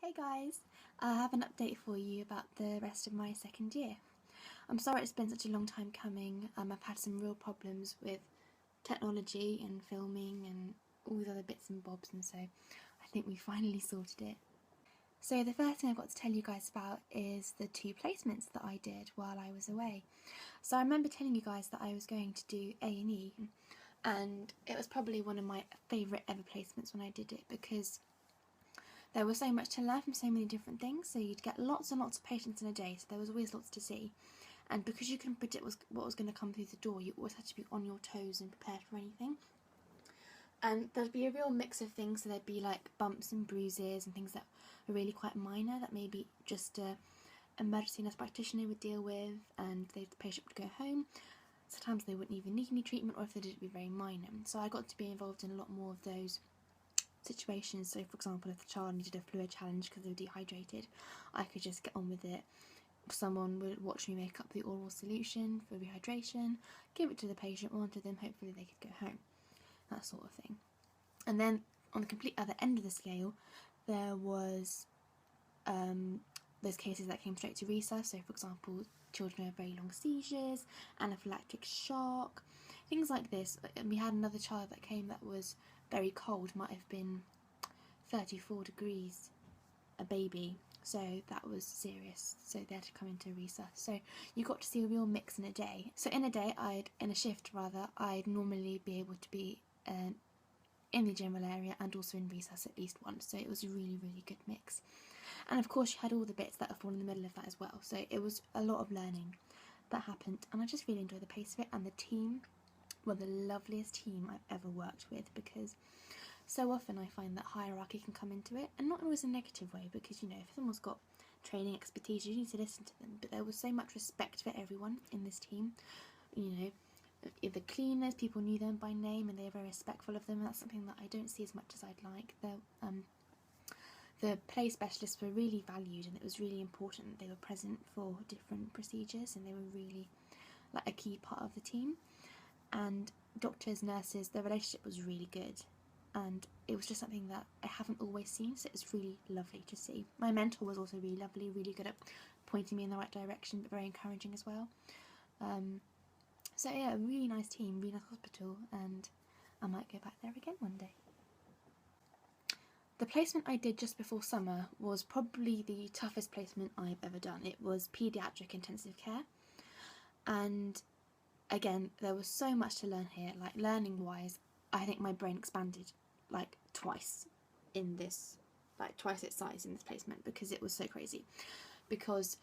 Hey guys, I have an update for you about the rest of my second year. I'm sorry it's been such a long time coming. I've had some real problems with technology and filming and all these other bits and bobs, and so I think we finally sorted it. So the first thing I've got to tell you guys about is the 2 placements that I did while I was away. So I remember telling you guys that I was going to do A&E, and it was probably one of my favourite ever placements when I did it, because there was so much to learn from so many different things. So you'd get lots and lots of patients in a day, so there was always lots to see. And because you couldn't predict what was going to come through the door, you always had to be on your toes and prepared for anything. And there'd be a real mix of things, so there'd be like bumps and bruises and things that were really quite minor, that maybe just a emergency nurse practitioner would deal with, and the patient would go home. Sometimes they wouldn't even need any treatment, or if they did, it'd be very minor. So I got to be involved in a lot more of those situations. So for example, if the child needed a fluid challenge because they were dehydrated, I could just get on with it. Someone would watch me make up the oral solution for rehydration, give it to the patient, monitor them, hopefully they could go home, that sort of thing. And then on the complete other end of the scale, there was those cases that came straight to resus. So for example, children who have very long seizures, anaphylactic shock, things like this. And we had another child that came that was very cold, might have been 34 degrees, a baby, so that was serious, so they had to come into resus. So you got to see a real mix in a day. So in a shift, I'd normally be able to be in the general area and also in resus at least once, so it was a really, really good mix. And of course you had all the bits that fall in the middle of that as well, so it was a lot of learning that happened, and I just really enjoyed the pace of it. And the team were the loveliest team I've ever worked with, because so often I find that hierarchy can come into it, and not always in a negative way, because you know, if someone's got training expertise, you need to listen to them, but there was so much respect for everyone in this team. You know, the cleaners, people knew them by name and they were very respectful of them, and that's something that I don't see as much as I'd like. The play specialists were really valued, and it was really important that they were present for different procedures, and they were really like a key part of the team. And doctors, nurses, their relationship was really good, and it was just something that I haven't always seen, so it was really lovely to see. My mentor was also really lovely, really good at pointing me in the right direction, but very encouraging as well. So yeah, a really nice team, really nice hospital, and I might go back there again one day. The placement I did just before summer was probably the toughest placement I've ever done. It was paediatric intensive care, and again, there was so much to learn here. Like, learning wise, I think my brain expanded like twice in this, like twice its size in this placement, because it was so crazy. Because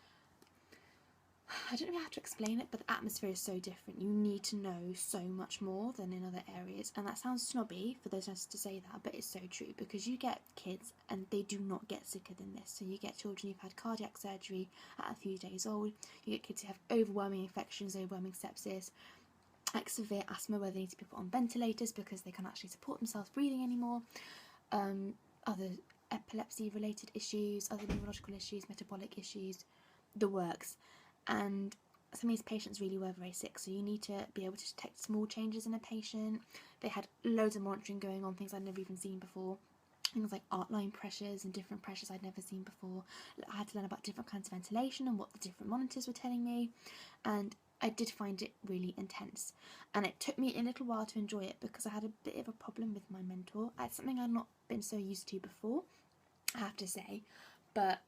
I don't know how to explain it, but the atmosphere is so different. You need to know so much more than in other areas, and that sounds snobby for those nurses to say that, but it's so true, because you get kids and they do not get sicker than this. So you get children who've had cardiac surgery at a few days old, you get kids who have overwhelming infections, overwhelming sepsis, like severe asthma where they need to be put on ventilators because they can't actually support themselves breathing anymore, other epilepsy related issues, other neurological issues, metabolic issues, the works. And some of these patients really were very sick, so you need to be able to detect small changes in a patient. They had loads of monitoring going on, things I'd never even seen before, things like art line pressures and different pressures I'd never seen before. I had to learn about different kinds of ventilation and what the different monitors were telling me, and I did find it really intense, and it took me a little while to enjoy it because I had a bit of a problem with my mentor. It's something I'd not been so used to before, I have to say, but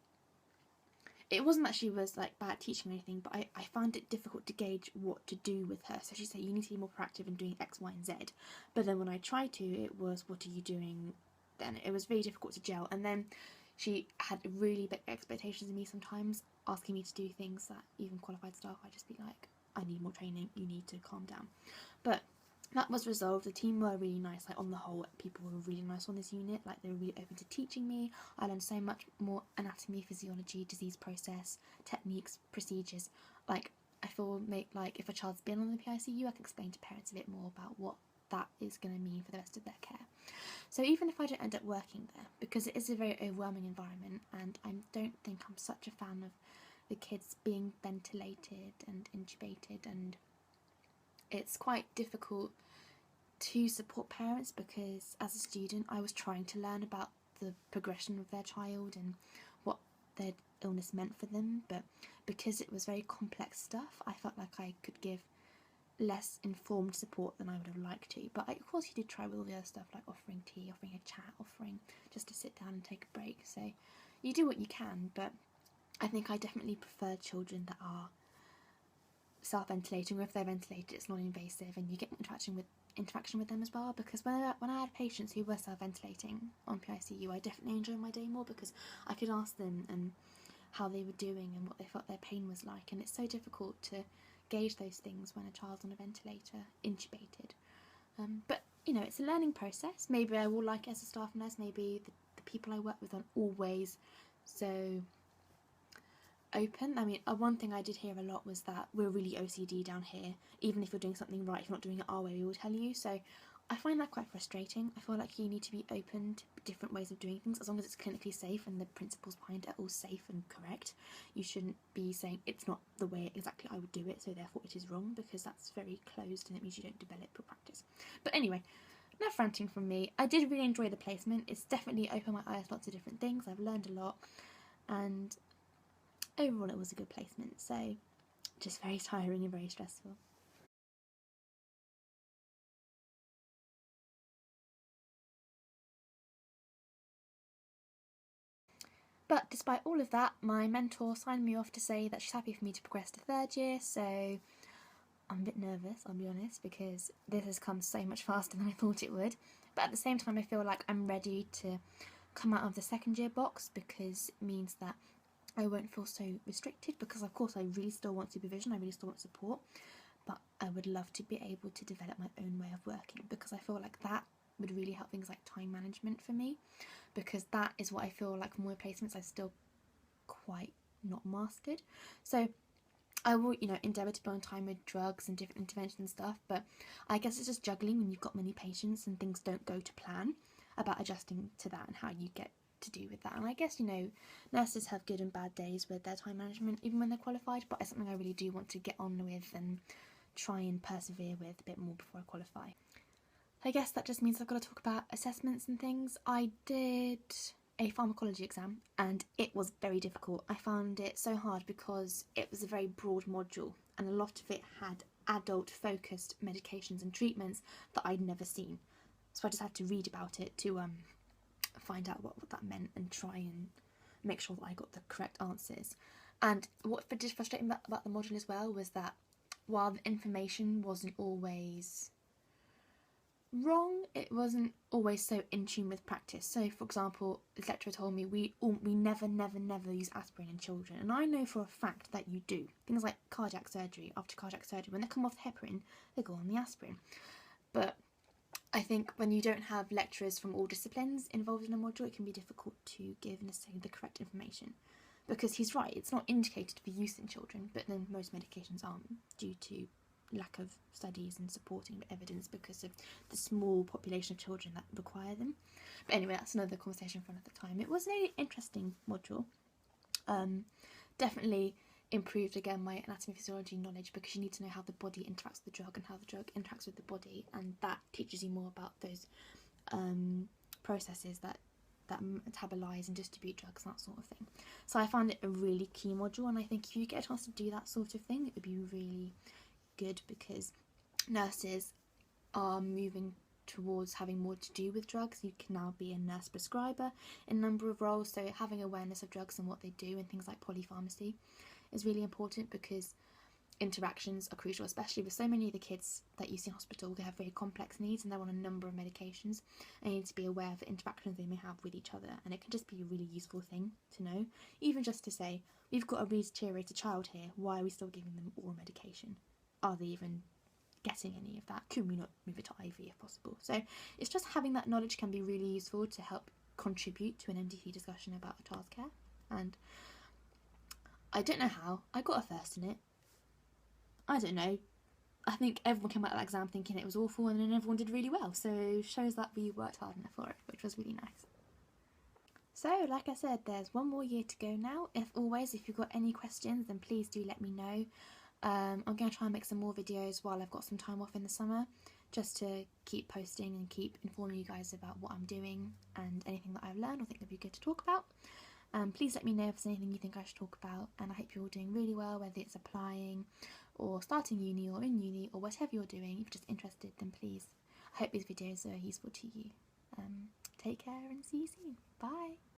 it wasn't that she was like bad teaching or anything, but I found it difficult to gauge what to do with her. So she'd say, you need to be more proactive in doing X, Y and Z, but then when I tried to, it was, what are you doing then? It was very difficult to gel. And then she had really big expectations of me sometimes, asking me to do things that even qualified staff, I'd just be like, I need more training, you need to calm down. But that was resolved. The team were really nice. Like, on the whole, people were really nice on this unit. Like, they were really open to teaching me. I learned so much more anatomy, physiology, disease process, techniques, procedures. Like, I feel like if a child's been on the PICU, I can explain to parents a bit more about what that is going to mean for the rest of their care. So even if I don't end up working there, because it is a very overwhelming environment, and I don't think I'm such a fan of the kids being ventilated and intubated, and it's quite difficult to support parents, because as a student I was trying to learn about the progression of their child and what their illness meant for them, but because it was very complex stuff, I felt like I could give less informed support than I would have liked to. But of course you did try with all the other stuff, like offering tea, offering a chat, offering just to sit down and take a break. So you do what you can, but I think I definitely prefer children that are self-ventilating, or if they're ventilated it's non-invasive and you get interaction with them as well, because when I had patients who were self-ventilating on PICU, I definitely enjoyed my day more because I could ask them and how they were doing and what they felt their pain was like, and it's so difficult to gauge those things when a child's on a ventilator, intubated. But you know, it's a learning process. Maybe I will like it as a staff nurse, maybe the people I work with aren't always so open. I mean, one thing I did hear a lot was that we're really OCD down here. Even if you're doing something right, if you're not doing it our way, we will tell you. So I find that quite frustrating. I feel like you need to be open to different ways of doing things, as long as it's clinically safe and the principles behind it are all safe and correct. You shouldn't be saying it's not the way exactly I would do it, so therefore it is wrong, because that's very closed and it means you don't develop your practice. But anyway, enough ranting from me. I did really enjoy the placement. It's definitely opened my eyes to lots of different things. I've learned a lot, and overall it was a good placement, so just very tiring and very stressful. But despite all of that, my mentor signed me off to say that she's happy for me to progress to third year, so I'm a bit nervous, I'll be honest, because this has come so much faster than I thought it would. But at the same time I feel like I'm ready to come out of the second year box, because it means that I won't feel so restricted, because of course I really still want supervision, I really still want support, but I would love to be able to develop my own way of working, because I feel like that would really help things like time management for me, because that is what I feel like from my placements I still quite not mastered. So I will, you know, endeavour to be on time with drugs and different interventions and stuff, but I guess it's just juggling when you've got many patients and things don't go to plan, about adjusting to that and how you get to do with that. And I guess, you know, nurses have good and bad days with their time management even when they're qualified, but it's something I really do want to get on with and try and persevere with a bit more before I qualify. I guess that just means I've got to talk about assessments and things. I did a pharmacology exam and it was very difficult. I found it so hard because it was a very broad module and a lot of it had adult focused medications and treatments that I'd never seen. So I just had to read about it to find out what that meant and try and make sure that I got the correct answers. And what did frustrate me about the module as well was that while the information wasn't always wrong, it wasn't always so in tune with practice. So for example, the lecturer told me we never use aspirin in children, and I know for a fact that you do. Things like cardiac surgery, after cardiac surgery, when they come off the heparin, they go on the aspirin. But I think when you don't have lecturers from all disciplines involved in a module, it can be difficult to give necessarily the correct information, because he's right, it's not indicated for use in children, but then most medications aren't, due to lack of studies and supporting evidence because of the small population of children that require them. But anyway, that's another conversation for another time. It was an interesting module. Definitely improved again my anatomy physiology knowledge, because you need to know how the body interacts with the drug and how the drug interacts with the body, and that teaches you more about those processes that metabolize and distribute drugs and that sort of thing. So I found it a really key module, and I think if you get a chance to do that sort of thing, it would be really good, because nurses are moving towards having more to do with drugs. You can now be a nurse prescriber in a number of roles, so having awareness of drugs and what they do and things like polypharmacy is really important, because interactions are crucial, especially with so many of the kids that you see in hospital. They have very complex needs and they're on a number of medications, and you need to be aware of the interactions they may have with each other, and it can just be a really useful thing to know, even just to say, we've got a really deteriorated child here, why are we still giving them oral medication? Are they even getting any of that? Can we not move it to IV if possible? So it's just having that knowledge can be really useful to help contribute to an MDT discussion about a child's care. And I don't know how, I got a first in it. I don't know. I think everyone came out of that exam thinking it was awful, and then everyone did really well. So shows that we worked hard enough for it, which was really nice. So, like I said, there's one more year to go now. If you've got any questions, then please do let me know. I'm going to try and make some more videos while I've got some time off in the summer, just to keep posting and keep informing you guys about what I'm doing and anything that I've learned or think would be good to talk about. Please let me know if there's anything you think I should talk about, and I hope you're all doing really well, whether it's applying or starting uni or in uni or whatever you're doing. If you're just interested, then please, I hope these videos are useful to you. Take care and see you soon. Bye!